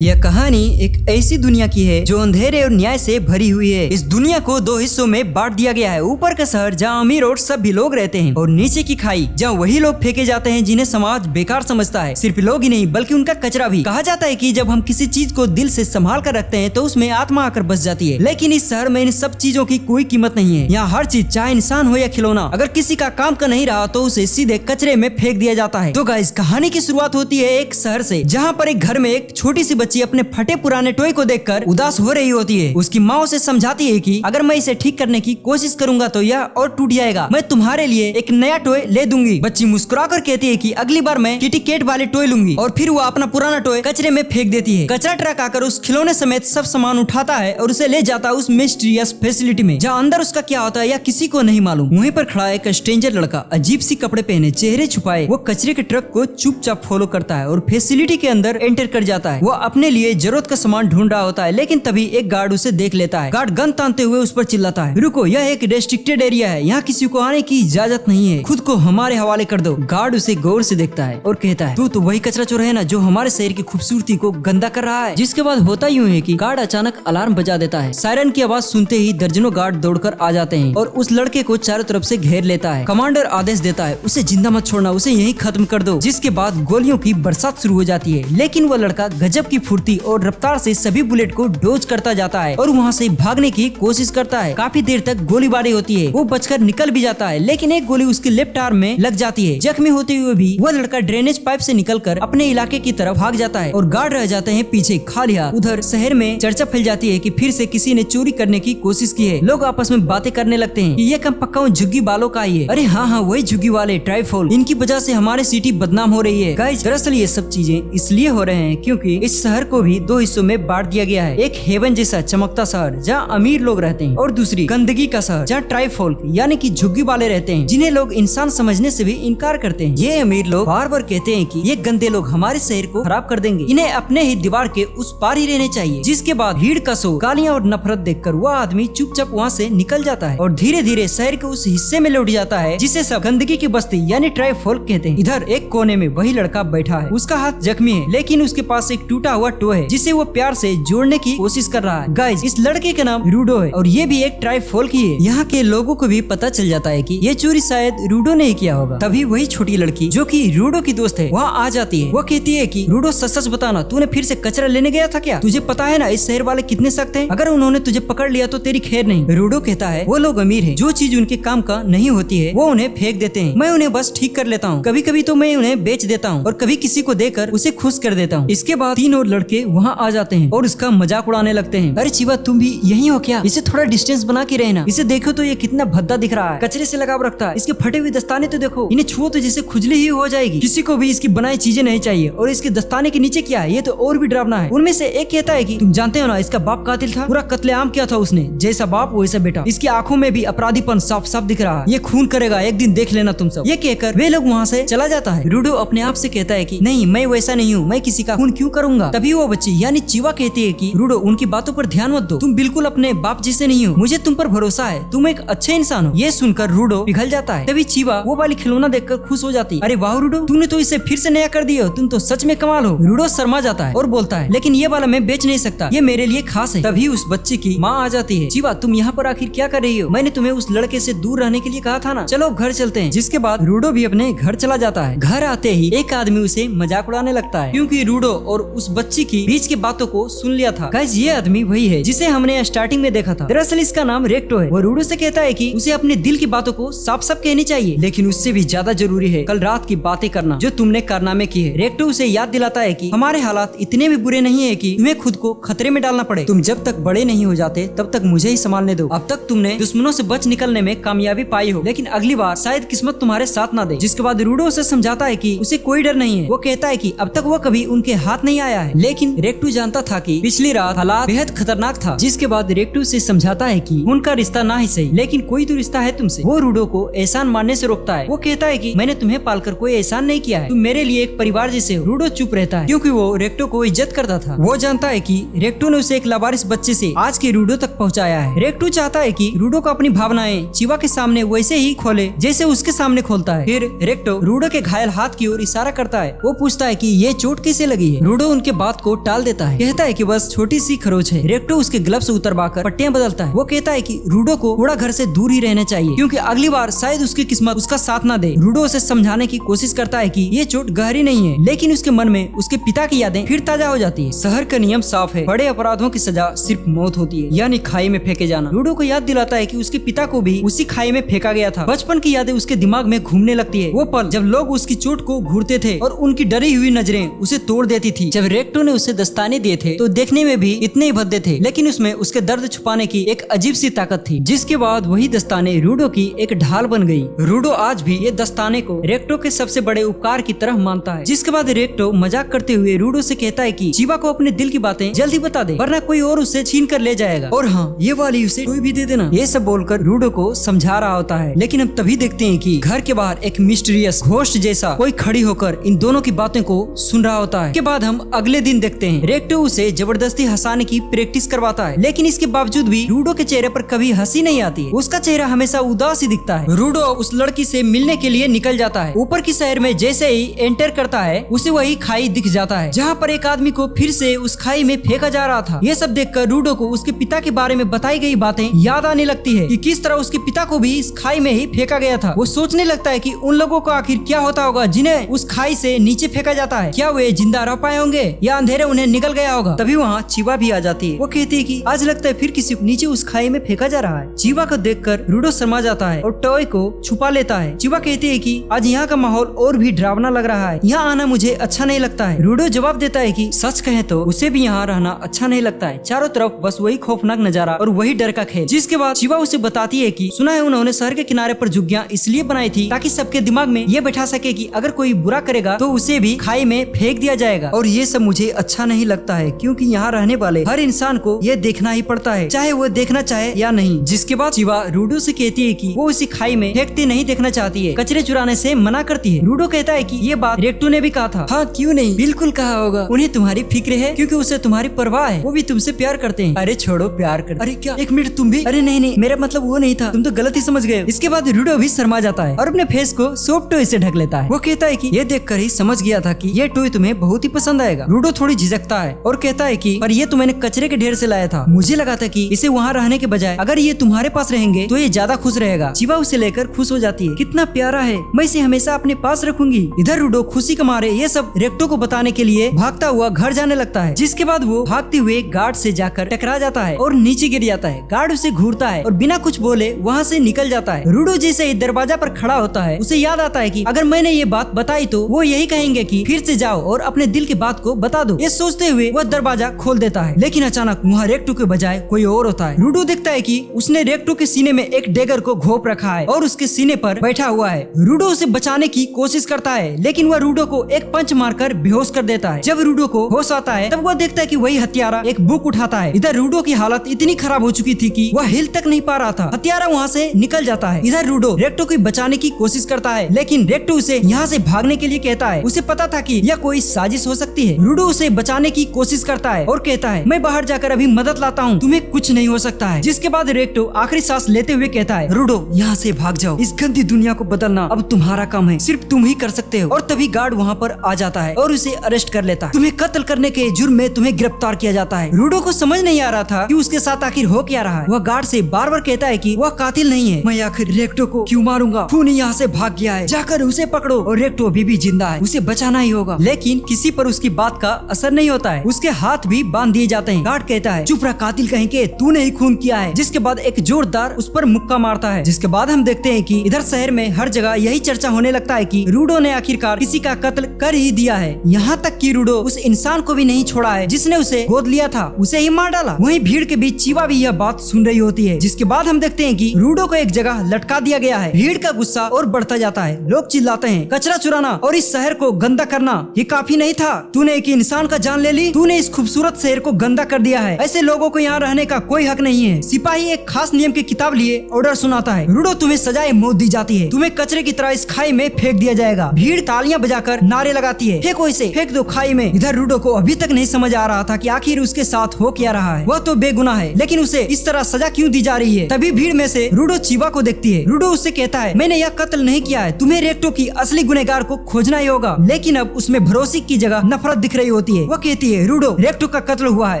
यह कहानी एक ऐसी दुनिया की है जो अंधेरे और न्याय से भरी हुई है। इस दुनिया को दो हिस्सों में बांट दिया गया है। ऊपर का शहर जहाँ अमीर और सभी लोग रहते हैं, और नीचे की खाई जहाँ वही लोग फेंके जाते हैं जिन्हें समाज बेकार समझता है। सिर्फ लोग ही नहीं बल्कि उनका कचरा भी। कहा जाता है कि जब हम किसी चीज को दिल से संभाल कर रखते हैं तो उसमें आत्मा आकर बस जाती है। लेकिन इस शहर में इन सब चीजों की कोई कीमत नहीं है। यहाँ हर चीज, चाहे इंसान हो या खिलौना, अगर किसी का काम का नहीं रहा तो उसे सीधे कचरे में फेंक दिया जाता है। तो गाइस, कहानी की शुरुआत होती है एक शहर से, जहाँ पर एक घर में एक छोटी सी बच्ची अपने फटे पुराने टॉय को देखकर उदास हो रही होती है। उसकी माँ उसे समझाती है कि अगर मैं इसे ठीक करने की कोशिश करूंगा तो यह और टूट जाएगा। मैं तुम्हारे लिए एक नया टॉय ले दूंगी। बच्ची मुस्कुराकर कहती है कि अगली बार मैं किटी कैट वाले टॉय लूंगी, और फिर वो अपना पुराना टॉय कचरे में फेंक देती है। कचरा ट्रक आकर उस खिलौने समेत सब सामान उठाता है और उसे ले जाता है उस मिस्टीरियस फैसिलिटी में, जहाँ अंदर उसका क्या होता है या किसी को नहीं मालूम। वहीं पर खड़ा एक स्ट्रेंजर लड़का, अजीब सी कपड़े पहने, चेहरे छुपाए, वो कचरे के ट्रक को चुपचाप फॉलो करता है और फैसिलिटी के अंदर एंटर कर जाता है। वो अपने लिए जरूरत का सामान ढूंढ रहा होता है, लेकिन तभी एक गार्ड उसे देख लेता है। गार्ड गन तानते हुए उस पर चिल्लाता है, रुको, यह एक रेस्ट्रिक्टेड एरिया है, यहाँ किसी को आने की इजाजत नहीं है, खुद को हमारे हवाले कर दो। गार्ड उसे गौर से देखता है और कहता है, तू तो वही कचरा चोर है ना जो हमारे शहर की खूबसूरती को गंदा कर रहा है। जिसके बाद होता यूं है कि गार्ड अचानक अलार्म बजा देता है। सायरन की आवाज सुनते ही दर्जनों गार्ड दौड़कर आ जाते हैं और उस लड़के को चारों तरफ से घेर लेता है। कमांडर आदेश देता है, उसे जिंदा मत छोड़ना, उसे यहीं खत्म कर दो। जिसके बाद गोलियों की बरसात शुरू हो जाती है, लेकिन वो लड़का गजब की फुर्ती और रफ्तार से सभी बुलेट को डोज करता जाता है और वहाँ से भागने की कोशिश करता है। काफी देर तक गोलीबारी होती है, वो बचकर निकल भी जाता है, लेकिन एक गोली उसके लेफ्ट आर्म में लग जाती है। जख्मी होते हुए भी वो लड़का ड्रेनेज पाइप से निकलकर अपने इलाके की तरफ भाग जाता है और गार्ड रह जाते हैं पीछे खाली हाथ। उधर शहर में चर्चा फैल जाती है कि फिर से किसी ने चोरी करने की कोशिश की है। लोग आपस में बातें करने लगते हैं कि ये कम पक्का झुग्गी वालों का ही है। अरे हाँ, वही झुग्गी वाले ट्राइफॉल, इनकी वजह से हमारी सिटी बदनाम हो रही है। गाइस, दरअसल ये सब चीजें इसलिए हो रहे हैं क्योंकि इस शहर को भी दो हिस्सों में बांट दिया गया है। एक हेवन जैसा चमकता शहर जहाँ अमीर लोग रहते हैं, और दूसरी गंदगी का शहर जहाँ ट्राइफॉल्क यानी कि झुग्गी वाले रहते हैं, जिन्हें लोग इंसान समझने से भी इनकार करते हैं। ये अमीर लोग बार बार कहते हैं कि ये गंदे लोग हमारे शहर को खराब कर देंगे, इन्हें अपने ही दीवार के उस पार ही रहने चाहिए। जिसके बाद भीड़ का शोर, गालियाँ और नफरत देखकर वह आदमी चुपचाप वहाँ से निकल जाता है और धीरे धीरे शहर के उस हिस्से में लौट जाता है जिसे सब गंदगी की बस्ती यानी ट्राइफॉल्क कहते हैं। इधर एक कोने में वही लड़का बैठा है, उसका हाथ जख्मी है, लेकिन उसके पास एक टूटा हुआ टॉय है जिसे वो प्यार से जोड़ने की कोशिश कर रहा है। गाइस, इस लड़के का नाम रूडो है और ये भी एक ट्राइफॉल्क ही है। यहाँ के लोगों को भी पता चल जाता है कि ये चोरी शायद रूडो ने ही किया होगा। तभी वही छोटी लड़की जो कि रूडो की दोस्त है वहाँ आ जाती है। वो कहती है कि रूडो, सच सच बताना, तूने फिर से कचरा लेने गया था क्या? तुझे पता है ना इस शहर वाले कितने सख्त हैं, अगर उन्होंने तुझे पकड़ लिया तो तेरी खैर नहीं। रूडो कहता है, वो लोग अमीर हैं, जो चीज उनके काम का नहीं होती है वो उन्हें फेंक देते हैं, मैं उन्हें बस ठीक कर लेता हूँ। कभी कभी तो मैं उन्हें बेच देता हूँ और कभी किसी को देकर उसे खुश कर देता हूँ। इसके बाद तीन और लड़के वहाँ आ जाते हैं और उसका मजाक उड़ाने लगते हैं। अरे चिवा, तुम भी यही हो क्या? इसे थोड़ा डिस्टेंस बना के रहना, इसे देखो तो ये कितना भद्दा दिख रहा है, कचरे से लगाव रखता है, इसके फटे हुए दस्ताने तो देखो, इन्हें छुओ तो जैसे खुजली ही हो जाएगी। किसी को भी इसकी बनाई चीजें नहीं चाहिए, और इसके दस्ताने के नीचे क्या है ये तो और भी डरावना है। उनमें से एक कहता है कि तुम जानते हो ना, इसका बाप कातिल था, पूरा कत्लेआम किया था उसने, जैसा बाप वैसा बेटा, इसकी आंखों में भी अपराधीपन साफ साफ दिख रहा है, ये खून करेगा, एक दिन देख लेना तुम सब। ये कहकर वे लोग वहाँ से चला जाता है। रूडो अपने आप से कहता है कि नहीं, मैं वैसा नहीं हूँ, मैं किसी का खून क्यों करूंगा। तभी वो बच्ची यानी चिवा कहती है कि रूडो, उनकी बातों पर ध्यान मत दो, तुम बिल्कुल अपने बाप जैसे नहीं हो, मुझे तुम पर भरोसा है, तुम एक अच्छे इंसान हो। ये सुनकर रूडो पिघल जाता है। तभी चिवा वो वाली खिलौना देखकर खुश हो जाती है, अरे वाह रूडो, तूने तो इसे फिर से नया कर दिया, तुम तो सच में कमाल हो। रूडो शर्मा जाता है और बोलता है, लेकिन ये वाला मैं बेच नहीं सकता, ये मेरे लिए खास है। तभी उस बच्चे की माँ आ जाती है, चिवा, तुम यहाँ पर आखिर क्या कर रही हो? मैंने तुम्हें उस लड़के से दूर रहने के लिए कहा था ना, चलो घर चलते हैं। जिसके बाद रूडो भी अपने घर चला जाता है। घर आते ही एक आदमी उसे मजाक उड़ाने लगता है क्योंकि रूडो और उस बच्ची की बीच की बातों को सुन लिया था। गाइस, ये आदमी वही है जिसे हमने स्टार्टिंग में देखा था। दरअसल इसका नाम रेक्टो है। वो रूडो से कहता है कि उसे अपने दिल की बातों को साफ साफ कहनी चाहिए, लेकिन उससे भी ज्यादा जरूरी है कल रात की बातें करना जो तुमने कारनामे की है। रेक्टो उसे याद दिलाता है कि हमारे हालात इतने भी बुरे नहीं है कि तुम्हें खुद को खतरे में डालना पड़े, तुम जब तक बड़े नहीं हो जाते तब तक मुझे ही संभालने दो। अब तक तुमने दुश्मनों से बच निकलने में कामयाबी पाई हो, लेकिन अगली बार शायद किस्मत तुम्हारे साथ ना दे। जिसके बाद रूडो उसे समझाता है कि उसे कोई डर नहीं है। वो कहता है कि अब तक वो कभी उनके हाथ नहीं आया है, लेकिन रेक्टो जानता था कि पिछली रात हालात बेहद खतरनाक था। जिसके बाद रेक्टो से समझाता है कि उनका रिश्ता ना ही सही, लेकिन कोई तो रिश्ता है तुमसे। वो रूडो को एहसान मानने से रोकता है। वो कहता है कि मैंने तुम्हें पालकर कोई एहसान नहीं किया है, तुम मेरे लिए एक परिवार जैसे हो। रूडो चुप रहता है क्योंकि वो रेक्टो को इज्जत करता था। वो जानता है कि रेक्टो ने उसे एक लावारिस बच्चे से आज के रूडो तक पहुंचाया है। रेक्टो चाहता है कि रूडो को अपनी भावनाएं चिवा के सामने वैसे ही खोले जैसे उसके सामने खोलता है। फिर रेक्टो रूडो के घायल हाथ की ओर इशारा करता है। वो पूछता है कि ये चोट कैसे लगी है। रूडो उनके बात को टाल देता है, कहता है कि बस छोटी सी खरोच है। रेक्टो उसके ग्लव्स उतरवाकर पट्टियां बदलता है। वो कहता है कि रूडो को थोड़ा घर से दूर ही रहना चाहिए, क्योंकि अगली बार शायद उसकी किस्मत उसका साथ ना दे। रूडो उसे समझाने की कोशिश करता है कि ये चोट गहरी नहीं है, लेकिन उसके मन में उसके पिता की यादें फिर ताजा हो जाती है। शहर का नियम साफ है, बड़े अपराधों की सजा सिर्फ मौत होती है, यानी खाई में फेंके जाना। रूडो को याद दिलाता है कि उसके पिता को भी उसी खाई में फेंका गया था। बचपन की यादें उसके दिमाग में घूमने लगती है। वो पल जब लोग उसकी चोट को घूरते थे और उनकी डरी हुई नजरें उसे तोड़ देती थी। जब रेक्टो ने उसे दस्ताने दिए थे तो देखने में भी इतने ही भद्दे थे, लेकिन उसमें उसके दर्द छुपाने की एक अजीब सी ताकत थी, जिसके बाद वही दस्ताने रूडो की एक ढाल बन गई। रूडो आज भी ये दस्ताने को रेक्टो के सबसे बड़े उपकार की तरह मानता है। जिसके बाद रेक्टो मजाक करते हुए रूडो से कहता है कि चिबा को अपने दिल की बातें जल्दी बता दे, वरना कोई और उसे छीन कर ले जाएगा, और हाँ, ये वाली उसे कोई भी दे देना। ये सब बोलकर रूडो को समझा रहा होता है, लेकिन हम तभी देखते हैं कि घर के बाहर एक मिस्टीरियस घोस्ट जैसा कोई खड़ी होकर इन दोनों की बातें को सुन रहा होता है। के बाद हम अगले दिन देखते हैं रेक्टो उसे जबरदस्ती हंसाने की प्रैक्टिस करवाता है, लेकिन इसके बावजूद भी रूडो के चेहरे पर कभी हंसी नहीं आती है। उसका चेहरा हमेशा उदास ही दिखता है। रूडो उस लड़की से मिलने के लिए निकल जाता है। ऊपर की शहर में जैसे ही एंटर करता है उसे वही खाई दिख जाता है, जहाँ पर एक आदमी को फिर से उस खाई में फेंका जा रहा था। ये सब देखकर रूडो को उसके पिता के बारे में बताई गई बातें याद आने लगती है कि किस तरह उसके पिता को भी इस खाई में ही फेंका गया था। वो सोचने लगता है कि उन लोगों को आखिर क्या होता होगा जिन्हें उस खाई से नीचे फेंका जाता है। क्या वे जिंदा रह पाए होंगे या अंधेरे उन्हें निकल गया होगा। तभी वहाँ चिबा भी आ जाती है। वो कहती है कि आज लगता है फिर किसी को नीचे उस खाई में फेंका जा रहा है। चिबा को देखकर रूडो शर्मा जाता है और टॉय को छुपा लेता है। चिबा कहती है कि आज यहाँ का माहौल और भी डरावना लग रहा है, यहाँ आना मुझे अच्छा नहीं लगता है। रूडो जवाब देता है कि सच कहें तो उसे भी यहाँ रहना अच्छा नहीं लगता है। चारों तरफ बस वही खौफनाक नजारा और वही डर का खेल। जिसके बाद चिबा उसे बताती है कि सुना है उन्होंने शहर के किनारे पर झुग्गियां इसलिए बनाई थी ताकि सबके दिमाग में ये बैठा सके कि अगर कोई बुरा करेगा तो उसे भी खाई में फेंक दिया जाएगा। और ये सब मुझे अच्छा नहीं लगता है, क्योंकि यहाँ रहने वाले हर इंसान को ये देखना ही पड़ता है, चाहे वो देखना चाहे या नहीं। जिसके बाद चिबा रूडो से कहती है कि वो उसी खाई में फेंकते नहीं देखना चाहती है, कचरे चुराने से मना करती है। रूडो कहता है कि ये बात रेक्टो ने भी कहा था। हाँ, क्यों नहीं, बिल्कुल कहा होगा। उन्हें तुम्हारी फिक्र है क्योंकि उसे तुम्हारी परवाह है, वो भी तुमसे प्यार करते हैं। अरे छोड़ो, प्यार कर। अरे क्या, एक मिनट, तुम भी? अरे नहीं, मेरा मतलब वो नहीं था, तुम तो गलत ही समझ गए। इसके बाद रूडो भी शर्मा जाता है और अपने फेस को सोप टॉय से ढक लेता है। वो कहता है कि ये देखकर ही समझ गया था कि ये टॉय तुम्हें बहुत ही पसंद आएगा। रूडो थोड़ी झिझकता है और कहता है कि पर ये तो मैंने कचरे के ढेर से लाया था, मुझे लगा था कि इसे वहाँ रहने के बजाय अगर ये तुम्हारे पास रहेंगे तो ये ज्यादा खुश रहेगा। चिबा उसे लेकर खुश हो जाती है। कितना प्यारा है, मैं इसे हमेशा अपने पास रखूंगी। इधर रूडो खुशी के मारे ये सब रेक्टो को बताने के लिए भागता हुआ घर जाने लगता है। जिसके बाद वो भागते हुए गार्ड से जाकर टकरा जाता है और नीचे गिर जाता है। गार्ड उसे घूरता है और बिना कुछ बोले वहाँ से निकल जाता है। रूडो जैसे ही दरवाजा पर खड़ा होता है उसे याद आता है कि अगर मैंने ये बात बताई तो वो यही कहेंगे कि फिर से जाओ और अपने दिल की बात को बता दो। ये सोचते हुए वह दरवाजा खोल देता है, लेकिन अचानक वहाँ रेक्टो के बजाय कोई और होता है। रूडो देखता है कि उसने रेक्टो के सीने में एक डेगर को घोप रखा है और उसके सीने पर बैठा हुआ है। रूडो उसे बचाने की कोशिश करता है, लेकिन वह रूडो को एक पंच मारकर बेहोश कर देता है। जब रूडो को होश आता है तब वह देखता है कि वही हत्यारा एक बुक उठाता है। इधर रूडो की हालत इतनी खराब हो चुकी थी कि वह हिल तक नहीं पा रहा था। हत्यारा वहाँ से निकल जाता है। इधर रूडो रेक्टो को बचाने की कोशिश करता है, लेकिन रेक्टो उसे यहाँ से भागने के लिए कहता है। उसे पता था कि यह कोई साजिश हो सकती है। रूडो उसे बचाने की कोशिश करता है और कहता है, मैं बाहर जाकर अभी मदद लाता हूँ, तुम्हें कुछ नहीं हो सकता है। जिसके बाद रेक्टो आखिरी सांस लेते हुए कहता है, रूडो यहाँ से भाग जाओ, इस गंदी दुनिया को बदलना अब तुम्हारा काम है, सिर्फ तुम ही कर सकते हो। और तभी गार्ड वहाँ पर आ जाता है और उसे अरेस्ट कर लेता है। तुम्हें कत्ल करने के जुर्म में तुम्हें गिरफ्तार किया जाता है। रूडो को समझ नहीं आ रहा था कि उसके साथ आखिर हो क्या रहा है। वह गार्ड से बार बार कहता है कि वह कातिल नहीं है, मैं आखिर रेक्टो को क्यों मारूंगा, खूनी यहाँ से भाग गया है, जाकर उसे पकड़ो, और रेक्टो अभी भी जिंदा है, उसे बचाना ही होगा। लेकिन किसी पर उसकी बात का असर नहीं होता है, उसके हाथ भी बांध दिए जाते हैं। गार्ड कहता है, चुप रह कातिल कहीं के, तूने ही खून किया है। जिसके बाद एक जोरदार उस पर मुक्का मारता है। जिसके बाद हम देखते हैं कि इधर शहर में हर जगह यही चर्चा होने लगता है कि रूडो ने आखिरकार किसी का कत्ल कर ही दिया है। यहाँ तक कि रूडो उस इंसान को भी नहीं छोड़ा है जिसने उसे गोद लिया था, उसे ही मार डाला। वहीं भीड़ के बीच चिबा भी यह बात सुन रही होती है। जिसके बाद हम देखते हैं कि रूडो को एक जगह लटका दिया गया है। भीड़ का गुस्सा और बढ़ता जाता है। लोग चिल्लाते हैं, कचरा चुराना और इस शहर को गंदा करना ये काफी नहीं था, तूने एक इंसान का जान ले ली, तूने इस खूबसूरत शहर को गंदा कर दिया है, ऐसे लोगों को यहाँ रहने का कोई हक नहीं है। सिपाही एक खास नियम की किताब लिए ऑर्डर सुनाता है, रूडो तुम्हें सजाए मौत दी जाती है, तुम्हें कचरे की तरह इस खाई में फेंक दिया जाएगा। भीड़ तालियां बजाकर नारे लगाती है, फेंको इसे, फेंक दो खाई में। इधर रूडो को अभी तक नहीं समझ आ रहा था कि आखिर उसके साथ हो क्या रहा है। वह तो बेगुनाह है, लेकिन उसे इस तरह सजा क्यों दी जा रही है। तभी भीड़ में से रूडो चिबा को देखती है। रूडो उससे कहता है, मैंने यह कत्ल नहीं किया है, तुम्हें रेक्टो की असली गुनहगार को खोजना ही होगा। लेकिन अब उसमें भरोसे की जगह नफरत दिख रही रोती है। वो कहती है, रूडो, रेक्टो का कत्ल हुआ है,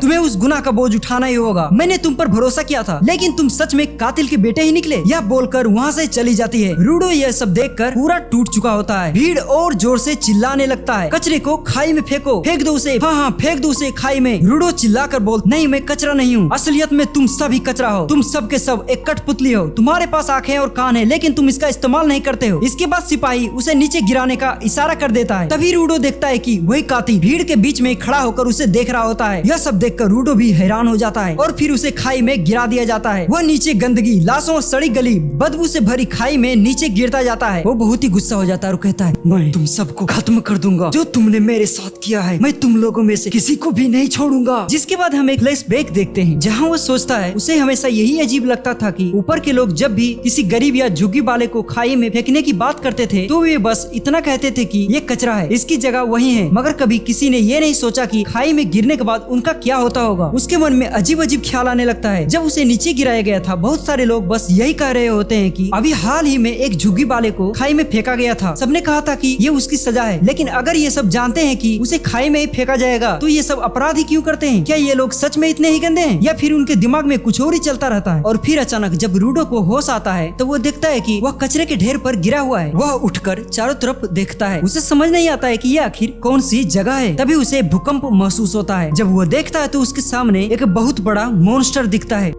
तुम्हें उस गुनाह का बोझ उठाना ही होगा। मैंने तुम पर भरोसा किया था, लेकिन तुम सच में कातिल के बेटे ही निकले। यह बोलकर वहाँ से चली जाती है। रूडो यह सब देखकर पूरा टूट चुका होता है। भीड़ और जोर से चिल्लाने लगता है, कचरे को खाई में फेंको, फेंक दो उसे, हाँ फेंक दो उसे खाई में। रूडो चिल्लाकर बोल, नहीं मैं कचरा नहीं हूँ, असलियत में तुम सभी कचरा हो, तुम सब के सब एक कठपुतली हो। तुम्हारे पास आंखें और कान है, लेकिन तुम इसका इस्तेमाल नहीं करते हो। इसके बाद सिपाही उसे नीचे गिराने का इशारा कर देता है। तभी रूडो देखता है कि वही कातिल भीड़ के बीच में खड़ा होकर उसे देख रहा होता है। यह सब देखकर रूडो भी हैरान हो जाता है और फिर उसे खाई में गिरा दिया जाता है। वह नीचे गंदगी, लाशों और सड़ी गली, बदबू से भरी खाई में नीचे गिरता जाता है। वो बहुत ही गुस्सा हो जाता है और कहता है, मैं तुम सबको खत्म कर दूंगा, जो तुमने मेरे साथ किया है। मैं तुम लोगों में से किसी को भी नहीं छोड़ूंगा। जिसके बाद हम एक फ्लैशबैक देखते हैं, जहाँ वो सोचता है उसे हमेशा यही अजीब लगता था कि ऊपर के लोग जब भी किसी गरीब या झुग्गी वाले को खाई में फेंकने की बात करते थे तो वे बस इतना कहते थे कि ये कचरा है, इसकी जगह वही है। मगर कभी किसी ने ये नहीं सोचा कि खाई में गिरने के बाद उनका क्या होता होगा। उसके मन में अजीब अजीब ख्याल आने लगता है। जब उसे नीचे गिराया गया था, बहुत सारे लोग बस यही कह रहे होते हैं कि अभी हाल ही में एक झुग्गी वाले को खाई में फेंका गया था। सबने कहा था कि ये उसकी सजा है, लेकिन अगर ये सब जानते हैं कि उसे खाई में ही फेंका जाएगा तो ये सब अपराध ही क्यों करते हैं? क्या ये लोग सच में इतने ही गंदे हैं, या फिर उनके दिमाग में कुछ और ही चलता रहता है? और फिर अचानक जब रूडो को होश आता है तो वो देखता है कि वह कचरे के ढेर पर गिरा हुआ है। वह उठकर चारों तरफ देखता है। उसे समझ नहीं आता है कि ये आखिर कौन सी जगह है। तभी उसे भूकंप महसूस होता है। जब वो देखता है तो उसके सामने एक बहुत बड़ा मॉन्स्टर दिखता है।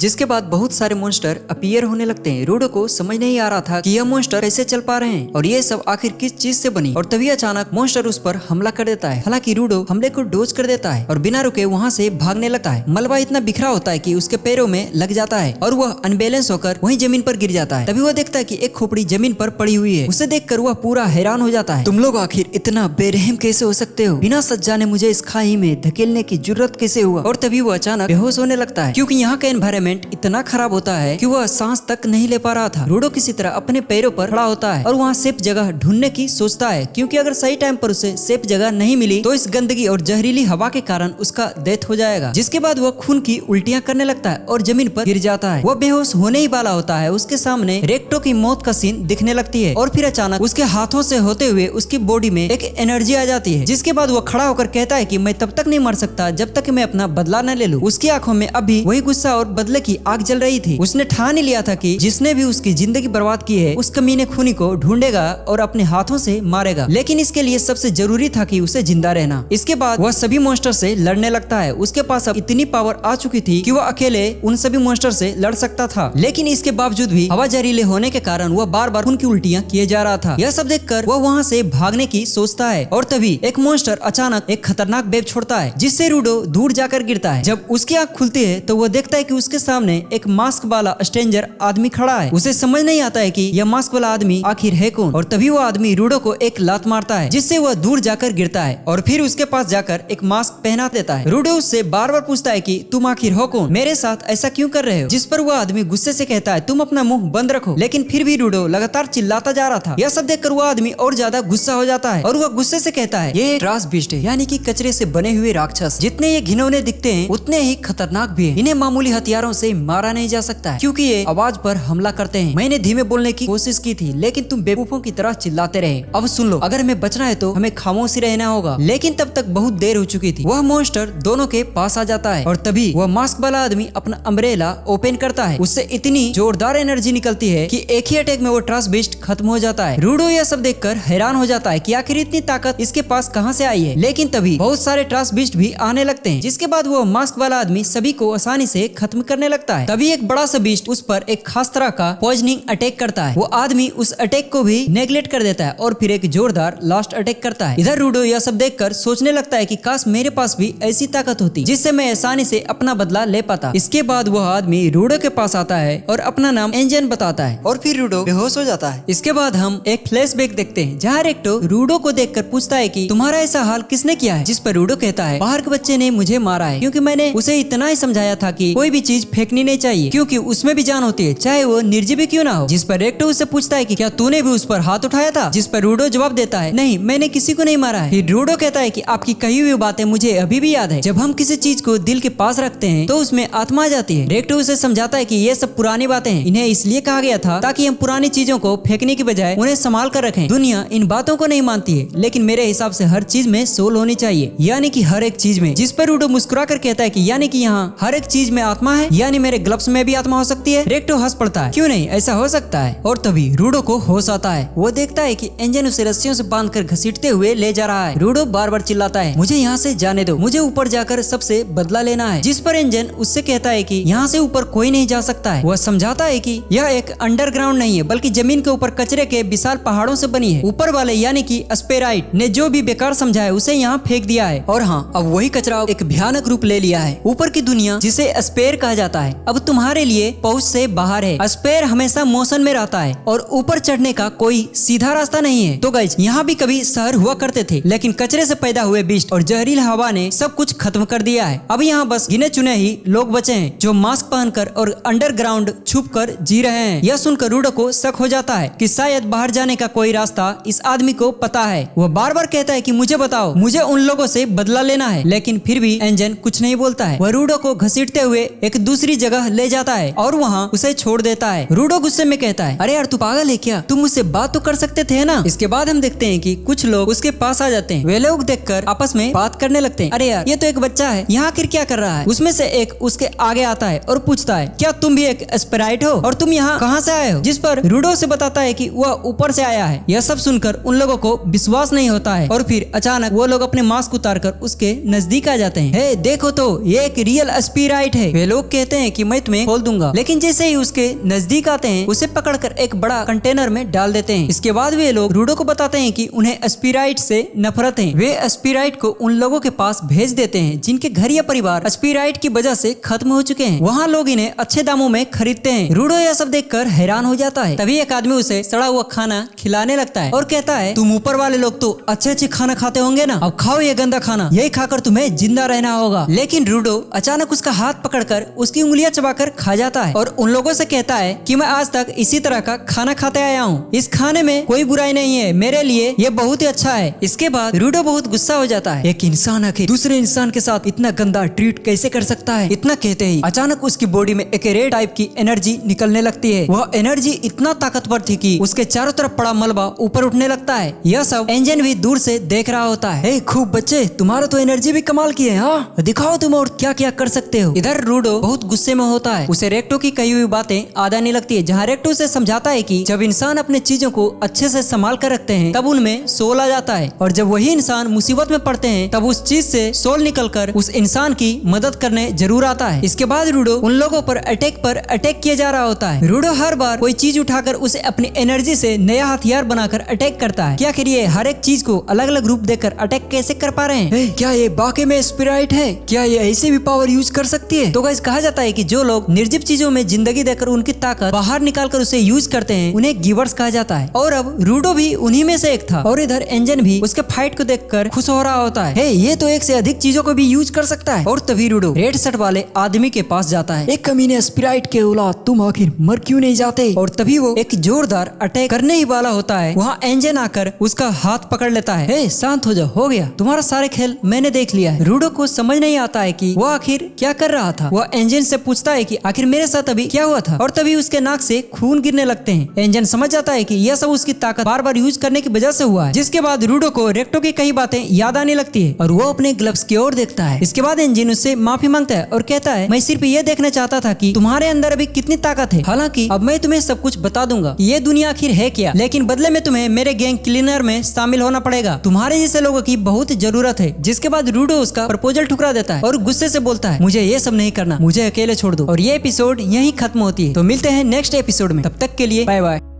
जिसके बाद बहुत सारे मॉन्स्टर अपीयर होने लगते हैं। रूडो को समझ नहीं आ रहा था कि यह मॉन्स्टर कैसे चल पा रहे हैं और ये सब आखिर किस चीज से बनी। और तभी अचानक मॉन्स्टर उस पर हमला कर देता है। हालांकि रूडो हमले को डोज कर देता है और बिना रुके वहाँ से भागने लगता है। मलबा इतना बिखरा होता है कि उसके पैरों में लग जाता है और वह अनबैलेंस होकर वहीं जमीन पर गिर जाता है। तभी वह देखता है कि एक खोपड़ी जमीन पर पड़ी हुई है। उसे देखकर वह पूरा हैरान हो जाता है। तुम लोग आखिर इतना बेरहम कैसे हो सकते हो? बिना सच जाने मुझे इस खाई में धकेलने की जरूरत कैसे हुआ? और तभी वो अचानक बेहोश होने लगता है, क्योंकि यहाँ का एनवायरनमेंट इतना खराब होता है कि वह सांस तक नहीं ले पा रहा था। रूडो किसी तरह अपने पैरों पर खड़ा होता है और वहाँ सेफ जगह ढूंढने की सोचता है, क्योंकि अगर सही टाइम पर उसे सेफ जगह नहीं मिली तो इस गंदगी और जहरीली हवा के कारण उसका डेथ हो जाएगा। जिसके बाद वह खून की उल्टियां करने लगता है और जमीन पर गिर जाता है। वह बेहोश होने ही वाला होता है। उसके सामने रेक्टो की मौत का सीन दिखने लगती है और फिर अचानक उसके हाथों से होते हुए उसकी बॉडी में एक एनर्जी आ जाती है। जिसके बाद वह खड़ा होकर कहता है कि मैं तब तक नहीं मर सकता जब तक मैं अपना बदला न ले लूं। उसकी आंखों में अभी वही गुस्सा और बदले की आग जल रही थी। उसने ठान लिया था कि जिसने भी उसकी जिंदगी बर्बाद की है उस कमीने खूनी को ढूंढेगा और अपने हाथों से मारेगा। लेकिन इसके लिए सबसे जरूरी था कि उसे जिंदा रहना। इसके बाद वह सभी मॉन्स्टर से लड़ने लगता है। उसके पास अब इतनी पावर आ चुकी थी कि वह अकेले उन सभी मॉन्स्टर से लड़ सकता था। लेकिन इसके बावजूद भी हवा जहरीले होने के कारण वह बार बार खून की उल्टियां किए जा रहा था। यह सब देखकर वह वहाँ से भागने की सोचता है और तभी एक मॉन्स्टर अचानक एक खतरनाक वेब छोड़ता है, जिससे रूडो दूर जाकर गिरता है। जब उसकी आंख खुलती है तो वह देखता है कि उसके सामने एक मास्क वाला स्ट्रेंजर आदमी खड़ा है। उसे समझ नहीं आता है कि यह मास्क वाला आदमी आखिर है कौन। और तभी वो आदमी रूडो को एक लात मारता है, जिससे वह दूर जाकर गिरता है और फिर उसके पास जाकर एक मास्क पहना देता है। रूडो उससे बार बार पूछता है कि तुम आखिर हो कौन, मेरे साथ ऐसा क्यों कर रहे हो? जिस पर वह आदमी गुस्से से कहता है तुम अपना मुंह बंद रखो। लेकिन फिर भी रूडो लगातार चिल्लाता जा रहा था। यह सब देखकर वह आदमी और ज्यादा गुस्सा हो जाता है और वह गुस्से से कहता है ये ट्रास बीस्ट है, यानी कि कचरे से बने हुए राक्षस। जितने ये घिनौने दिखते हैं उतने ही खतरनाक भी है। इन्हें मामूली हथियारों से मारा नहीं जा सकता है, क्योंकि ये आवाज पर हमला करते हैं। मैंने धीमे बोलने की कोशिश की थी, लेकिन तुम बेवकूफों की तरह चिल्लाते रहे। अब सुन लो, अगर हमें बचना है तो हमें खामोश रहना होगा। लेकिन तब तक बहुत देर हो चुकी थी। वह मॉन्स्टर दोनों के पास आ जाता है और तभी वह मास्क वाला आदमी अपना अम्ब्रेला ओपन करता है। उससे इतनी जोरदार एनर्जी निकलती है कि एक ही अटैक में वो ट्रास बीस्ट खत्म हो जाता है। रूडो यह सब देखकर हैरान हो जाता है कि आखिर इतनी ताकत इसके पास कहां से आई है। लेकिन तभी बहुत सारे ट्रास बीस्ट भी आने लगते हैं, जिसके बाद वो मास्क वाला आदमी सभी को आसानी से खत्म करने लगता है। तभी एक बड़ा सा बीस्ट उस पर एक खास तरह का पॉइजनिंग अटैक करता है। वो आदमी उस अटैक को भी नेग्लेक्ट कर देता है और फिर एक जोरदार लास्ट अटैक करता है। इधर रूडो यह सब देखकर सोचने लगता है कि काश मेरे पास भी ऐसी ताकत होती जिससे मैं आसानी से अपना बदला ले पाता। इसके बाद वह आदमी रूडो के पास आता है और अपना नाम एंजन बताता है और फिर रूडो बेहोश हो जाता है। इसके बाद हम एक फ्लैशबैक देखते हैं, जहाँ रेक्टो रूडो को देखकर पूछता है कि तुम्हारा ऐसा हाल किसने किया है? जिस पर रूडो कहता है बाहर के बच्चे ने मुझे मारा है, क्योंकि मैंने उसे इतना ही समझाया था कि कोई भी चीज फेंकनी नहीं चाहिए, क्योंकि उसमें भी जान होती है, चाहे वो निर्जीव क्यों ना हो। जिस पर रेक्टो उससे पूछता है कि क्या तूने भी उस पर हाथ उठाया था, जिस पर रूडो जवाब देता है नहीं, मैंने किसी को नहीं मारा है। फिर रूडो कहता है कि आपकी कही हुई बातें मुझे अभी भी याद है, जब हम किसी चीज को दिल के पास रखते हैं तो उसमें आत्मा आ जाती है। रेक्टो उसे समझाता है कि ये सब पुरानी बातें हैं, इन्हें इसलिए कहा गया था ताकि हम पुरानी चीजों को फेंकने की बजाय उन्हें संभाल कर रखें। दुनिया इन बातों को नहीं मानती है, लेकिन मेरे हिसाब से हर चीज में सोल होनी चाहिए, यानी कि हर एक चीज में। जिस पर रूडो मुस्कुरा कर कहता है कि यानी कि यहाँ हर एक चीज में आत्मा है, यानी मेरे ग्लव्स में भी आत्मा हो सकती है। रेक्टो हंस पड़ता है, क्यों नहीं, ऐसा हो सकता है। और तभी रूडो को होश आता है। वो देखता है कि एंजन उसे रस्सियों से बांधकर घसीटते हुए ले जा रहा है। रूडो बार बार चिल्लाता है, मुझे यहाँ से जाने दो, मुझे ऊपर जाकर सबसे बदला लेना है। जिस पर एंजन उससे कहता है कि यहाँ से ऊपर कोई नहीं जा सकता है। वह समझाता है कि यह एक अंडरग्राउंड नहीं है, बल्कि जमीन के ऊपर कचरे के विशाल पहाड़ों से बनी है। ऊपर वाले यानी कि एस्पेराइट ने जो भी बेकार समझा है उसे यहाँ फेंक दिया है, और हाँ, अब वही कचरा एक भयानक रूप ले लिया है। ऊपर की दुनिया, जिसे एस्पेर कहा जाता है, अब तुम्हारे लिए पहुंच से बाहर है। एस्पेर हमेशा मोशन में रहता है और ऊपर चढ़ने का कोई सीधा रास्ता नहीं है। तो गाइस, यहाँ भी कभी शहर हुआ करते थे, लेकिन कचरे से पैदा हुए बीस्ट और जहरीली हवा ने सब कुछ खत्म कर दिया है। अब यहाँ बस गिने चुने ही लोग बचे हैं जो मास्क पहनकर और अंडरग्राउंड छुपकर जी रहे हैं। यह सुनकर रूडो को शक हो जाता है कि शायद बाहर जाने का कोई रास्ता इस आदमी को पता है। वह बार बार कहता है कि मुझे बताओ, मुझे उन लोगों से बदला लेना है, लेकिन फिर भी एंजन कुछ नहीं बोलता है। वह रूडो को घसीटते हुए एक दूसरी जगह ले जाता है और वहाँ उसे छोड़ देता है। रूडो गुस्से में कहता है, अरे यार तू पागल है क्या, तुम मुझसे बात तो कर सकते थे ना। इसके बाद हम देखते हैं कि कुछ लोग उसके पास आ जाते हैं। वे लोग देखकर आपस में बात करने लगते हैं। अरे यार, ये तो एक बच्चा है, यहाँ आखिर क्या कर रहा है। उसमें से एक उसके आगे आता है और पूछता है, क्या तुम भी एक एस्पेराइट हो और तुम यहाँ कहाँ से आए हो। जिस पर रूडो से बताता है कि वह ऊपर से आया है। यह सब सुनकर उन लोगों को विश्वास नहीं होता है और फिर अचानक वो लोग अपने मास्क उतारकर उसके नजदीक आ जाते हैं। हे देखो तो, ये एक रियल एस्पेराइट है। वे लोग कहते हैं कि मैं तुम्हें खोल दूंगा, लेकिन जैसे ही उसके नजदीक आते हैं उसे पकड़कर एक बड़ा कंटेनर में डाल देते हैं। इसके बाद वे लोग रूडो को बताते हैं कि उन्हें एस्पेराइट से नफरत है। वे एस्पेराइट को उन लोगों के पास भेज देते हैं जिनके घर या परिवार एस्पेराइट की वजह से खत्म हो चुके हैं। वहाँ लोग इन्हें अच्छे दामों में खरीदते हैं। रूडो यह सब देखकर हैरान हो जाता है। तभी एक आदमी उसे सड़ा हुआ खाना खिलाने लगता है और कहता है, तुम ऊपर वाले लोग तो अच्छे अच्छे खाना खाते होंगे ना, अब खाओ ये गंदा खाना, यही खाकर तुम्हें जिंदा रहना होगा। लेकिन रूडो अचानक उसका हाथ पकड़कर उसकी उंगलियां चबाकर खा जाता है और उन लोगों से कहता है कि मैं आज तक इसी तरह का खाना खाते आया हूँ। इस खाने में कोई बुराई नहीं है, मेरे लिए ये बहुत ही अच्छा है। इसके बाद रूडो बहुत गुस्सा हो जाता है। एक इंसान आखिर दूसरे इंसान के साथ इतना गंदा ट्रीट कैसे कर सकता है। इतना कहते ही अचानक उसकी बॉडी में एक रेड टाइप की एनर्जी निकलने लगती है। वह एनर्जी इतना ताकतवर थी कि उसके चारों तरफ पड़ा मलबा ऊपर उठने लगता है। यह सब एंजन भी दूर से देख रहा होता है। खूब बच्चे, तुम्हारा तो एनर्जी भी कमाल की है, हाँ दिखाओ तुम और क्या क्या कर सकते हो। इधर रूडो बहुत गुस्से में होता है। उसे रेक्टो की कही हुई बातें याद आने लगती है, जहाँ रेक्टो उसे समझाता है कि जब इंसान अपने चीजों को अच्छे से संभाल कर रखते हैं तब उनमें सोल आ जाता है, और जब वही इंसान मुसीबत में पड़ते हैं तब उस चीज से सोल निकलकर उस इंसान की मदद करने जरूर आता है। इसके बाद रूडो उन लोगों पर अटैक किया जा रहा होता है। रूडो हर बार कोई चीज उठाकर उसे अपनी एनर्जी से नया हथियार बनाकर अटैक करता है। क्या आखिर ये हर एक चीज को अलग अलग रूप देकर अटैक कैसे कर पा रहे हैं। क्या ये वाकई में एस्पेराइट है? क्या ये ऐसे भी पावर यूज कर सकती है? तो गाइस, कहा जाता है कि जो लोग निर्जीव चीजों में जिंदगी देकर उनकी ताकत बाहर निकालकर उसे यूज करते हैं उन्हें गिवर्स कहा जाता है। और अब रूडो भी उन्हीं में से एक था। और इधर एंजन भी उसके फाइट को देखकर खुश हो रहा होता है। ये तो एक से अधिक चीजों को भी यूज कर सकता है। और तभी रूडो रेड शर्ट वाले आदमी के पास जाता है। एक कमीने एस्पेराइट के औलाद, तुम आखिर मर क्यों नहीं जाते? और तभी वो एक जोरदार अटैक करने ही वाला होता है। वहाँ एंजन आकर उसका हाथ पकड़ लेता है। शांत हो जाओ, हो गया, तुम्हारा सारे खेल मैंने देख लिया है। रूडो को समझ नहीं आता है कि वो आखिर क्या कर रहा था। वह एंजन से पूछता है कि आखिर मेरे साथ अभी क्या हुआ था, और तभी उसके नाक से खून गिरने लगते हैं। एंजन समझ जाता है कि यह सब उसकी ताकत बार बार यूज करने की वजह से हुआ है। जिसके बाद रूडो को रेक्टो की कई बातें याद आने लगती है और वो अपने ग्लव्स की ओर देखता है। इसके बाद एंजन उससे माफी मांगता है और कहता है, मैं सिर्फ ये देखना चाहता था कि तुम्हारे अंदर अभी कितनी ताकत है। हालांकि अब मैं तुम्हें सब कुछ बता दूंगा कि ये दुनिया आखिर है क्या, लेकिन बदले में तुम्हें मेरे गैंग क्लीनर में शामिल होना पड़ेगा। तुम्हारे जैसे लोगों की बहुत जरूरत है। जिसके बाद रूडो उसका प्रपोजल ठुकरा देता है और गुस्से से बोलता है, मुझे ये सब नहीं करना, मुझे अकेले छोड़ दो। और ये एपिसोड यहीं खत्म होती है। तो मिलते हैं नेक्स्ट एपिसोड में, तब तक के लिए बाय बाय।